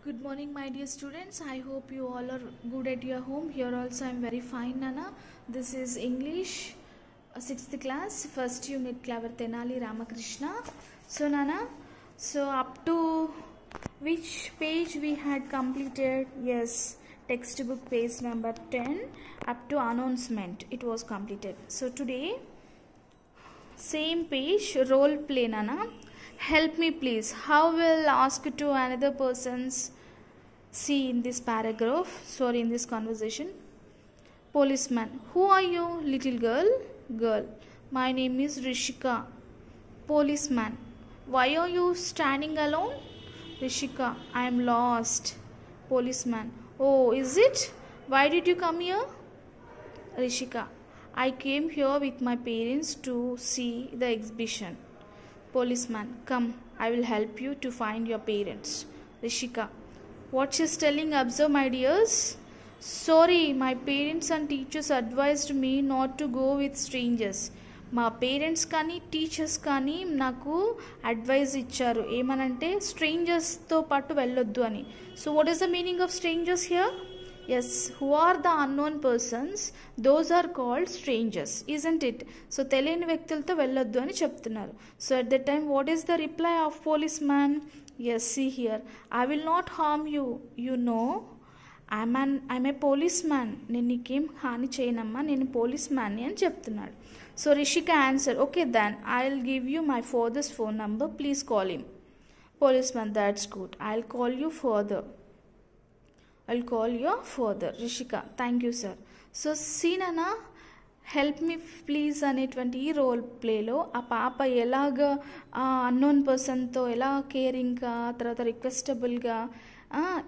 Good morning, my dear students. I hope you all are good at your home. Here also I am very fine, Nana. This is English, 6th class, first unit, Clever Tenali Ramakrishna. So, Nana, up to which page we had completed? Yes, textbook page number 10, up to announcement, it was completed. So, today, same page, role play, Nana. Help me please. How will ask to another person's see in this paragraph, sorry, in this conversation. Policeman. Who are you, little girl? Girl. My name is Rishika. Policeman. Why are you standing alone? Rishika. I am lost. Policeman. Oh, is it? Why did you come here? Rishika. I came here with my parents to see the exhibition. Policeman. Come, I will help you to find your parents. Rishika. What she's telling, observe, my dears. Sorry, my parents and teachers advised me not to go with strangers. My parents kani teachers kani naku advice icharu emanante strangers tho pattu velloddu ani. So what is the meaning of strangers here? Yes, who are the unknown persons, those are called strangers, isn't it? So తెలియని వ్యక్తులతో వెళ్ళొద్దు అని చెప్తున్నారు. So at that time what is the reply of policeman? Yes, see here. I will not harm you. You know, I'm a policeman. నేను నీకేం హాని చేయనమ్మా, నేను policeman అని చెప్తున్నాడు. So Rishika answered, okay then, I'll give you my father's phone number. Please call him. Policeman, that's good. I'll call you further. I'll call your father. Rishika, thank you sir. So see Nana, help me please అనేటువంటి ఈ role ప్లేలో ఆ పాప ఎలాగ unknown పర్సన్తో ఎలా కేరింగ్గా, తర్వాత రిక్వెస్టబుల్గా,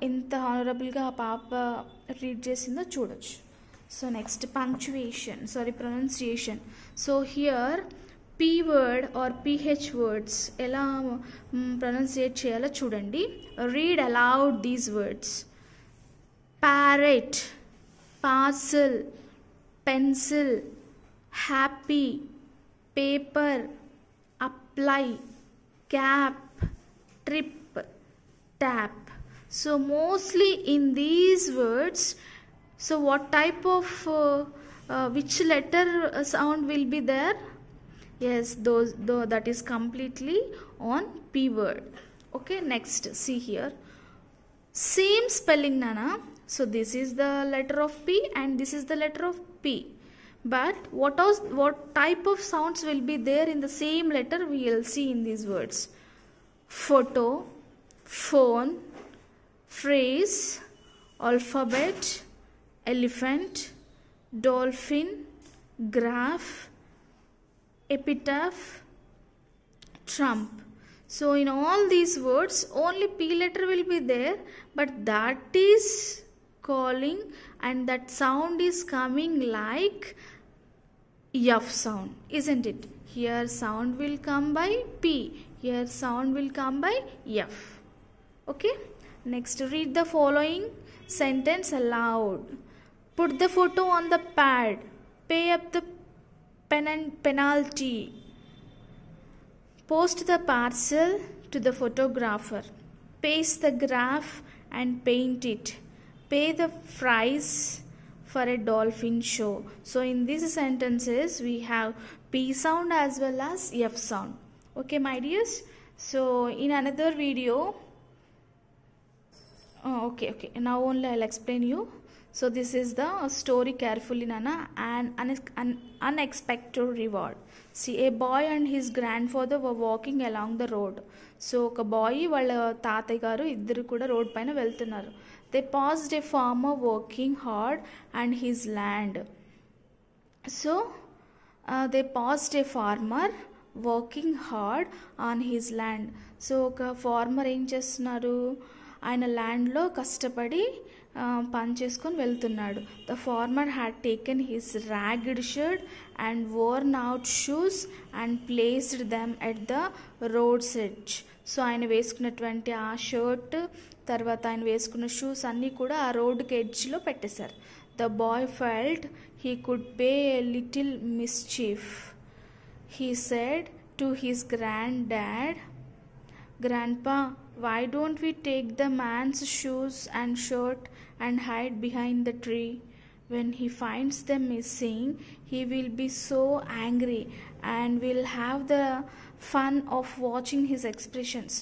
ఎంత హానరబుల్గా ఆ పాప రీడ్ చేసిందో చూడొచ్చు. So next punctuation, sorry pronunciation. So here P word or pH words ఎలా ప్రొనౌన్సియేట్ చేయాలో చూడండి. Read allowed these words. Parrot, parcel, pencil, happy, paper, apply, cap, trip, tap. So mostly in these words, so what type of which letter sound will be there? Yes, that is completely on P word. Okay, next see here, same spelling Nana. So this is the letter of P and this is the letter of P. But what type of sounds will be there in the same letter we will see in these words. Photo, phone, phrase, alphabet, elephant, dolphin, graph, epitaph, trump. So in all these words only P letter will be there, but that is calling and that sound is coming like F sound, isn't it? Here sound will come by P, here sound will come by F. Okay, next read the following sentence aloud. Put the photo on the pad, pay up the penalty, post the parcel to the photographer, paste the graph and paint it, pay the price for a dolphin show. So in these sentences we have P sound as well as F sound. Okay my dears, so in another video, okay, now only I'll explain you. So this is the story carefully Nana. An unexpected reward. See, a boy and his grandfather were walking along the road. So ఒక bye వాళ్ళ తాతయ్య గారు ఇద్దరు కూడా road పైన వెళ్తున్నారు. They passed a farmer working hard and his land. So they passed a farmer working hard on his land. So ఒక farmer ఏం చేస్తున్నారు, ఆయన ల్యాండ్లో కష్టపడి పని చేసుకొని వెళ్తున్నాడు. The farmer had taken his ragged shirt and worn out shoes and placed them at the road's edge. So ఆయన వేసుకున్నటువంటి ఆ షర్ట్, తర్వాత ఆయన వేసుకున్న షూస్ అన్నీ కూడా ఆ రోడ్కి ఎడ్జ్లో పెట్టేశారు. The boy felt he could pay a little mischief. He said to his grand dad, Grandpa, Why don't we take the man's shoes and shirt and hide behind the tree? When he finds them missing, he will be so angry and will have the fun of watching his expressions.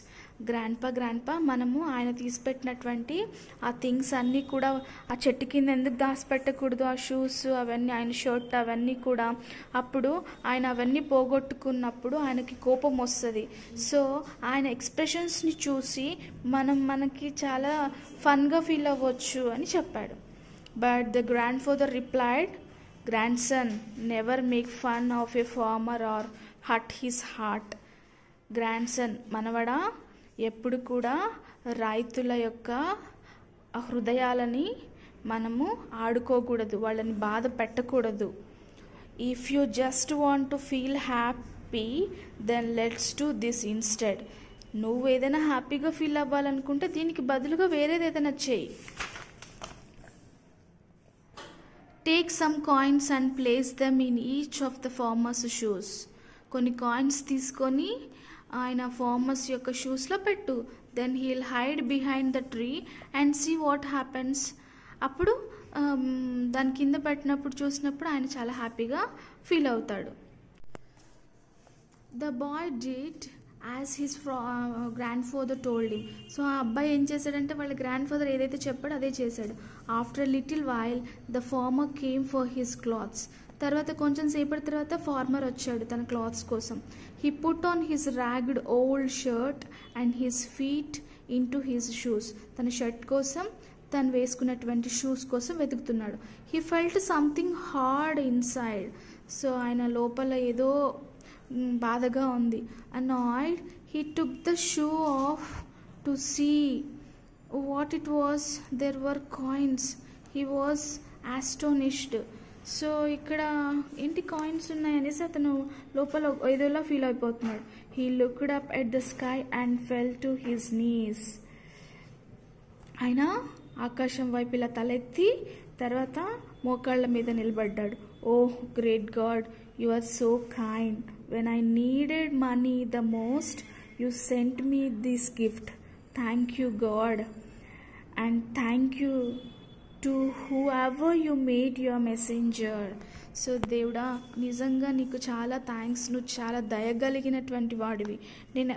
Grandpa మనము ఆయన తీసిపెట్టినటువంటి ఆ things అన్నీ కూడా ఆ చెట్టు కింద ఎందుకు దాచిపెట్టకూడదు, ఆ షూస్ అవన్నీ, ఆయన షర్ట్ అవన్నీ కూడా. అప్పుడు ఆయన అవన్నీ పోగొట్టుకున్నప్పుడు ఆయనకి కోపం వస్తుంది. సో ఆయన ఎక్స్ప్రెషన్స్ని చూసి మనకి చాలా ఫన్గా ఫీల్ అవ్వచ్చు అని చెప్పాడు. But the grandfather replied, "Grandson, never make fun of a farmer or hurt his heart." Grandson, మనవడా, ఎప్పుడు కూడా రైతుల యొక్క హృదయాలని మనము ఆడుకోకూడదు, వాళ్ళని బాధ పెట్టకూడదు. If you just want to feel happy, then let's do this instead. నువ్వు ఏదైనా హ్యాపీగా ఫీల్ అవ్వాలనుకుంటే దీనికి బదులుగా వేరేది ఏదైనా చేయి. Take some coins and place them in each of the farmer's shoes. కొన్ని కాయిన్స్ తీసుకొని ఆయన ఫార్మర్స్ యొక్క షూస్లో పెట్టు. Then he'll hide behind the tree and see what happens. అప్పుడు దాని కింద పెట్టినప్పుడు చూసినప్పుడు ఆయన చాలా హ్యాపీగా ఫీల్ అవుతాడు. The boy did as his grandfather told him. So ఆ అబ్బాయి ఏం చేశాడంటే వాళ్ళ గ్రాండ్ఫాదర్ ఏదైతే చెప్పాడో అదే చేశాడు. After little while the farmer came for his clothes. తర్వాత కొంచెం సేపటి తర్వాత ఫార్మర్ వచ్చాడు తన క్లాత్స్ కోసం. He put on his ragged old shirt and his feet into his shoes. తన షర్ట్ కోసం, తను వేసుకున్నటువంటి షూస్ కోసం వెతుకుతున్నాడు. He felt something hard inside. So ఆయన లోపల ఏదో బాధగా ఉంది. Annoyed, he took the shoe off to see what it was. There were coins. He was astonished. So ఇక్కడ ఏంటి కాయిన్స్ ఉన్నాయనేసి అతను లోపల ఏదోలా ఫీల్ అయిపోతున్నాడు. He looked up at the sky and fell to his knees. ఆయన ఆకాశం వైపు ఇలా తలెత్తి తర్వాత మోకాళ్ళ మీద నిలబడ్డాడు. Oh great god, you are so kind. When I needed money the most, you sent me this gift. Thank you, God. And thank you to whoever you made your messenger. So దేవుడా, నిజంగా నీకు చాలా thanks. నువ్వు చాలా దయగలిగినటువంటి వాడివి.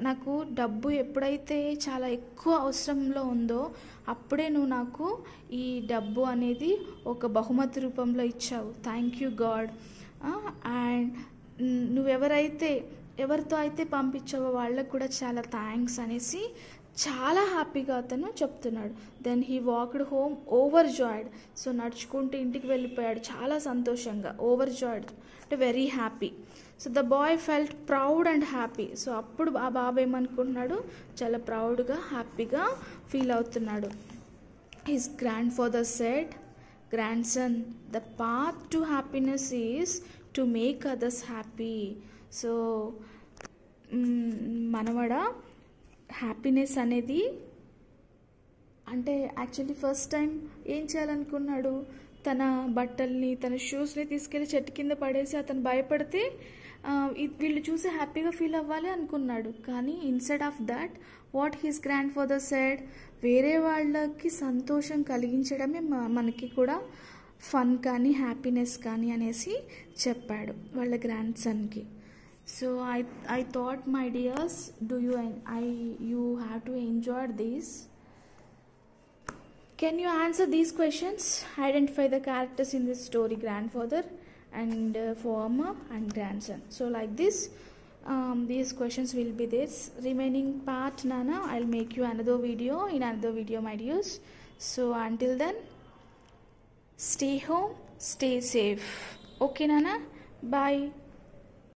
నాకు డబ్బు ఎప్పుడైతే చాలా ఎక్కువ అవసరంలో ఉందో అప్పుడే నువ్వు నాకు ఈ డబ్బు అనేది ఒక బహుమతి రూపంలో ఇచ్చావు. Thank you God. అండ్ ఎవరితో అయితే పంపించావో వాళ్ళకు కూడా చాలా థ్యాంక్స్ అనేసి చాలా హ్యాపీగా అతను చెప్తున్నాడు. Then he walked home overjoyed. So నడుచుకుంటూ ఇంటికి వెళ్ళిపోయాడు చాలా సంతోషంగా. ఓవర్ జాయిడ్ అంటే very happy. So the boy felt proud and happy. So అప్పుడు ఆ బాబు ఏమనుకుంటున్నాడు, చాలా ప్రౌడ్గా హ్యాపీగా ఫీల్ అవుతున్నాడు. His grandfather said, "Grandson, the path to happiness is to make others happy." So మనవడా, హ్యాపీనెస్ అనేది అంటే యాక్చువల్లీ ఫస్ట్ టైం ఏం చేయాలనుకున్నాడు, తన బట్టల్ని తన షూస్ని తీసుకెళ్ళి చెట్టు కింద పడేసి అతను భయపడితే వీళ్ళు చూసి హ్యాపీగా ఫీల్ అవ్వాలి అనుకున్నాడు. కానీ instead of that what his grandfather said, వేరే వాళ్ళకి సంతోషం కలిగించడమే మనకి కూడా ఫన్ కానీ హ్యాపీనెస్ కానీ అనేసి చెప్పాడు వాళ్ళ గ్రాండ్ సన్కి. So I thought, my dears, you have to enjoy this. Can you answer these questions? Identify the characters in this story, grandfather and farmer and grandson. So like this, these questions will be this. Remaining part, Nana, I'll make you another video, my dears. So until then, stay home, stay safe. Okay, Nana? Bye.